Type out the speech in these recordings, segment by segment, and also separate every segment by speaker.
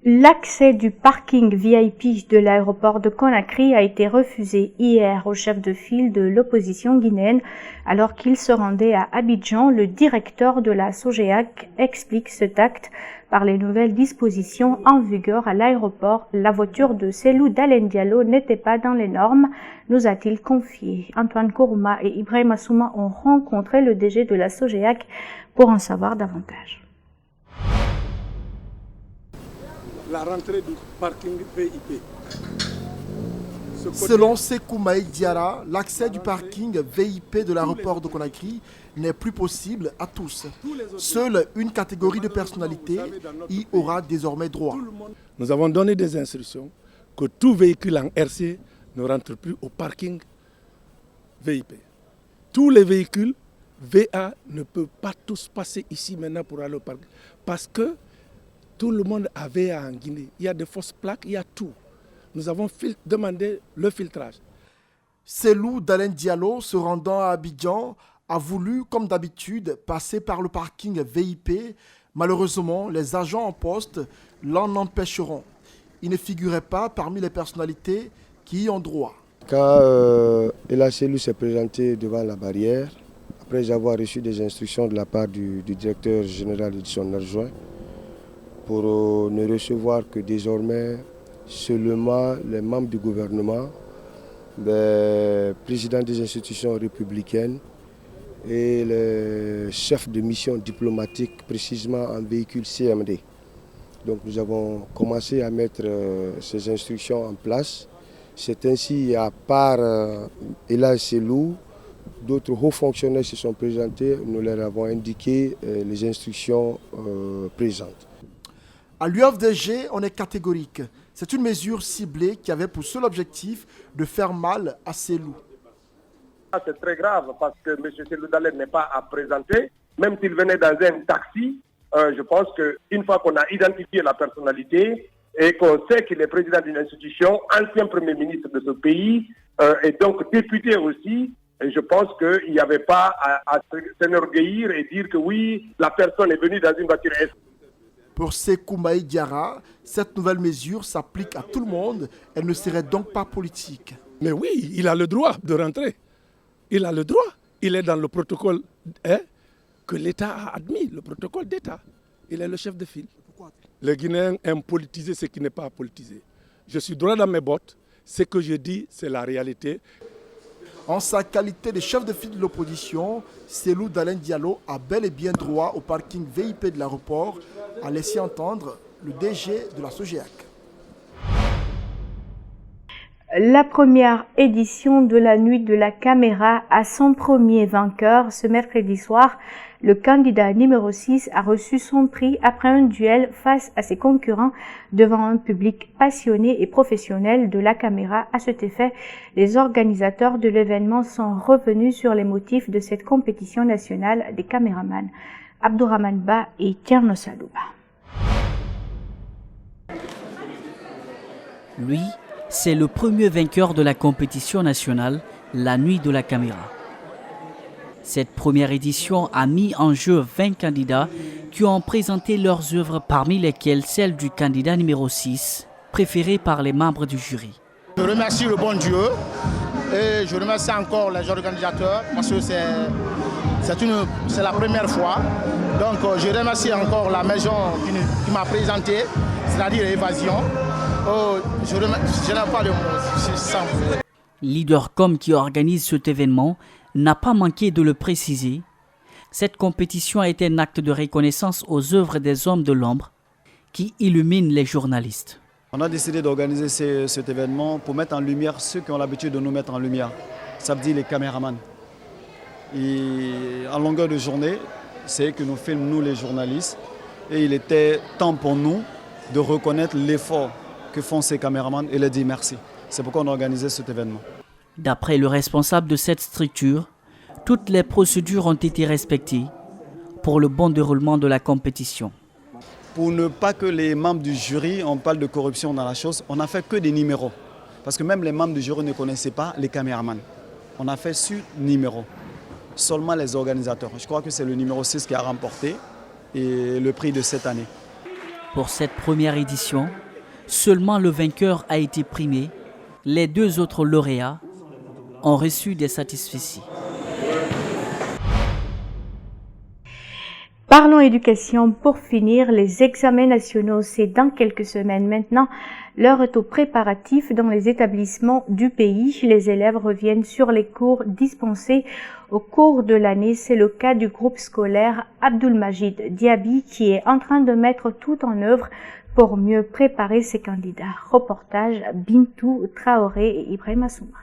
Speaker 1: L'accès du parking VIP de l'aéroport de Conakry a été refusé hier au chef de file de l'opposition guinéenne alors qu'il se rendait à Abidjan. Le directeur de la SOGEAC explique cet acte par les nouvelles dispositions en vigueur à l'aéroport. La voiture de Cellou Dalein Diallo n'était pas dans les normes, nous a-t-il confié. Antoine Kourouma et Ibrahim Assouma ont rencontré le DG de la SOGEAC pour en savoir davantage.
Speaker 2: La rentrée du parking VIP.
Speaker 3: Selon Sékou Maï Diarra, l'accès du parking VIP de l'aéroport de Conakry n'est plus possible à tous. Seule une catégorie de personnalités y aura désormais droit.
Speaker 2: Nous avons donné des instructions que tout véhicule en RC ne rentre plus au parking VIP. Tous les véhicules VA ne peuvent pas tous passer ici maintenant pour aller au parking parce que tout le monde a VA en Guinée. Il y a des fausses plaques, il y a tout. Nous avons demandé le filtrage.
Speaker 3: Cellou Dalein Diallo, se rendant à Abidjan, a voulu, comme d'habitude, passer par le parking VIP. Malheureusement, les agents en poste l'en empêcheront. Il ne figurait pas parmi les personnalités qui y ont droit.
Speaker 4: Quand Ella Cellou s'est présenté devant la barrière, après avoir reçu des instructions de la part du directeur général et de son adjoint, pour ne recevoir que désormais seulement les membres du gouvernement, les présidents des institutions républicaines et les chefs de mission diplomatique, précisément en véhicule CMD. Donc nous avons commencé à mettre ces instructions en place. C'est ainsi, à part Ella Cellou, d'autres hauts fonctionnaires se sont présentés, nous leur avons indiqué les instructions présentes.
Speaker 3: À l'UFDG, on est catégorique. C'est une mesure ciblée qui avait pour seul objectif de faire mal à Cellou.
Speaker 5: C'est très grave parce que M. Cellou Dalein n'est pas à présenter. Même s'il venait dans un taxi, je pense qu'une fois qu'on a identifié la personnalité et qu'on sait qu'il est président d'une institution, ancien Premier ministre de ce pays et donc député aussi, et je pense qu'il n'y avait pas à s'enorgueillir et dire que oui, la personne est venue dans une voiture.
Speaker 3: Pour Sékou Maï Diarra, cette nouvelle mesure s'applique à tout le monde. Elle ne serait donc pas politique.
Speaker 2: Mais oui, il a le droit de rentrer. Il a le droit. Il est dans le protocole que l'État a admis, le protocole d'État. Il est le chef de file. Les Guinéens aiment politiser ce qui n'est pas politisé. Je suis droit dans mes bottes. Ce que je dis, c'est la réalité.
Speaker 3: En sa qualité de chef de file de l'opposition, Cellou Dalein Diallo a bel et bien droit au parking VIP de l'aéroport, a laissé entendre le DG de la SOGEAC.
Speaker 1: La première édition de la Nuit de la Caméra a son premier vainqueur. Ce mercredi soir, le candidat numéro 6 a reçu son prix après un duel face à ses concurrents devant un public passionné et professionnel de la caméra. À cet effet, les organisateurs de l'événement sont revenus sur les motifs de cette compétition nationale des caméramans. Abdourahmane Ba et Tierno Salouba.
Speaker 6: Lui, c'est le premier vainqueur de la compétition nationale, la Nuit de la Caméra. Cette première édition a mis en jeu 20 candidats qui ont présenté leurs œuvres, parmi lesquelles celle du candidat numéro 6, préféré par les membres du jury.
Speaker 7: Je remercie le bon Dieu et je remercie encore les organisateurs parce que c'est la première fois. Donc je remercie encore la maison qui m'a présenté, c'est-à-dire Évasion. Je n'ai pas de mots.
Speaker 6: Leadercom qui organise cet événement n'a pas manqué de le préciser. Cette compétition a été un acte de reconnaissance aux œuvres des hommes de l'ombre qui illuminent les journalistes.
Speaker 8: On a décidé d'organiser cet événement pour mettre en lumière ceux qui ont l'habitude de nous mettre en lumière. Ça veut dire les caméramans. Et en longueur de journée, c'est que nous filmons, nous les journalistes. Et il était temps pour nous de reconnaître l'effort que font ces caméramans et leur dire merci. C'est pourquoi on a organisé cet événement.
Speaker 6: D'après le responsable de cette structure, toutes les procédures ont été respectées pour le bon déroulement de la compétition.
Speaker 8: Pour ne pas que les membres du jury, on parle de corruption dans la chose, on n'a fait que des numéros. Parce que même les membres du jury ne connaissaient pas les caméramans. On a fait sur numéro. Seulement les organisateurs. Je crois que c'est le numéro 6 qui a remporté et le prix de cette année.
Speaker 6: Pour cette première édition, seulement le vainqueur a été primé. Les 2 autres lauréats ont reçu des satisfecits.
Speaker 1: Parlons éducation pour finir. Les examens nationaux, c'est dans quelques semaines maintenant. L'heure est aux préparatifs dans les établissements du pays. Les élèves reviennent sur les cours dispensés au cours de l'année. C'est le cas du groupe scolaire Abdulmajid Diaby qui est en train de mettre tout en œuvre pour mieux préparer ses candidats. Reportage Bintou Traoré et Ibrahim Assouma.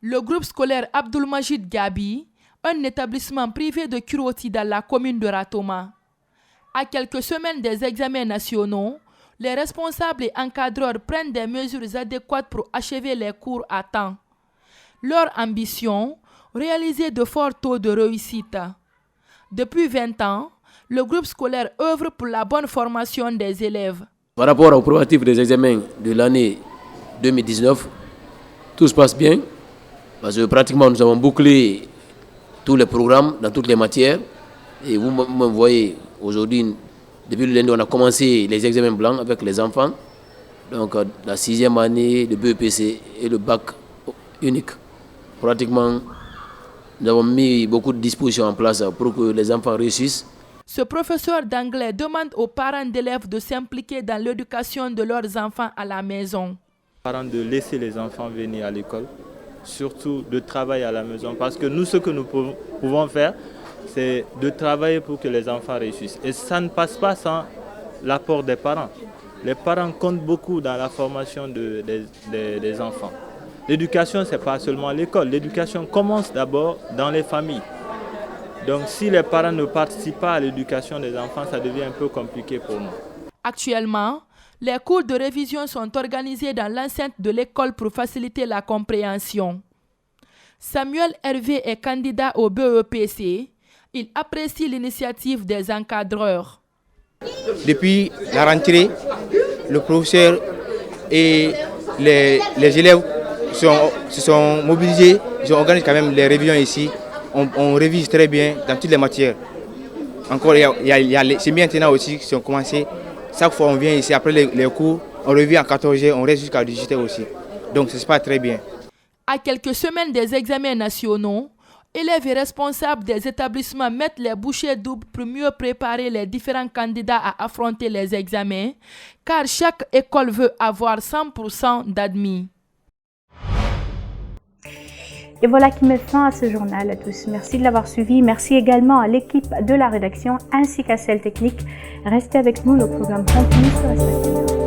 Speaker 9: Le groupe scolaire Abdulmajid Diaby, un établissement privé de Kuroti dans la commune de Ratoma. À quelques semaines des examens nationaux, les responsables et encadreurs prennent des mesures adéquates pour achever les cours à temps. Leur ambition, réaliser de forts taux de réussite. Depuis 20 ans, le groupe scolaire œuvre pour la bonne formation des élèves.
Speaker 10: Par rapport aux préparatifs des examens de l'année 2019, tout se passe bien, parce que pratiquement nous avons bouclé tous les programmes dans toutes les matières. Et vous me voyez aujourd'hui, depuis le lundi, on a commencé les examens blancs avec les enfants. Donc la 6e année de BEPC et le bac unique. Pratiquement, nous avons mis beaucoup de dispositions en place pour que les enfants réussissent.
Speaker 9: Ce professeur d'anglais demande aux parents d'élèves de s'impliquer dans l'éducation de leurs enfants à la maison.
Speaker 11: Parents de laisser les enfants venir à l'école, surtout de travailler à la maison. Parce que nous, ce que nous pouvons faire, c'est de travailler pour que les enfants réussissent. Et ça ne passe pas sans l'apport des parents. Les parents comptent beaucoup dans la formation des enfants. L'éducation, ce n'est pas seulement l'école. L'éducation commence d'abord dans les familles. Donc si les parents ne participent pas à l'éducation des enfants, ça devient un peu compliqué pour nous.
Speaker 9: Actuellement, les cours de révision sont organisés dans l'enceinte de l'école pour faciliter la compréhension. Samuel Hervé est candidat au BEPC. Il apprécie l'initiative des encadreurs.
Speaker 12: Depuis la rentrée, le professeur et les élèves se sont mobilisés. Ils ont organisé quand même les révisions ici. On révise très bien dans toutes les matières. Encore, il y a les semi-internats aussi qui ont commencé. Chaque fois on vient ici, après les cours, on revient à 14h, on reste jusqu'à 18h aussi. Donc ça se passe très bien.
Speaker 9: À quelques semaines des examens nationaux, élèves et responsables des établissements mettent les bouchées doubles pour mieux préparer les différents candidats à affronter les examens, car chaque école veut avoir 100% d'admis.
Speaker 1: Et voilà qui met fin à ce journal à tous. Merci de l'avoir suivi. Merci également à l'équipe de la rédaction ainsi qu'à celle technique. Restez avec nous, le programme continue sur Espace.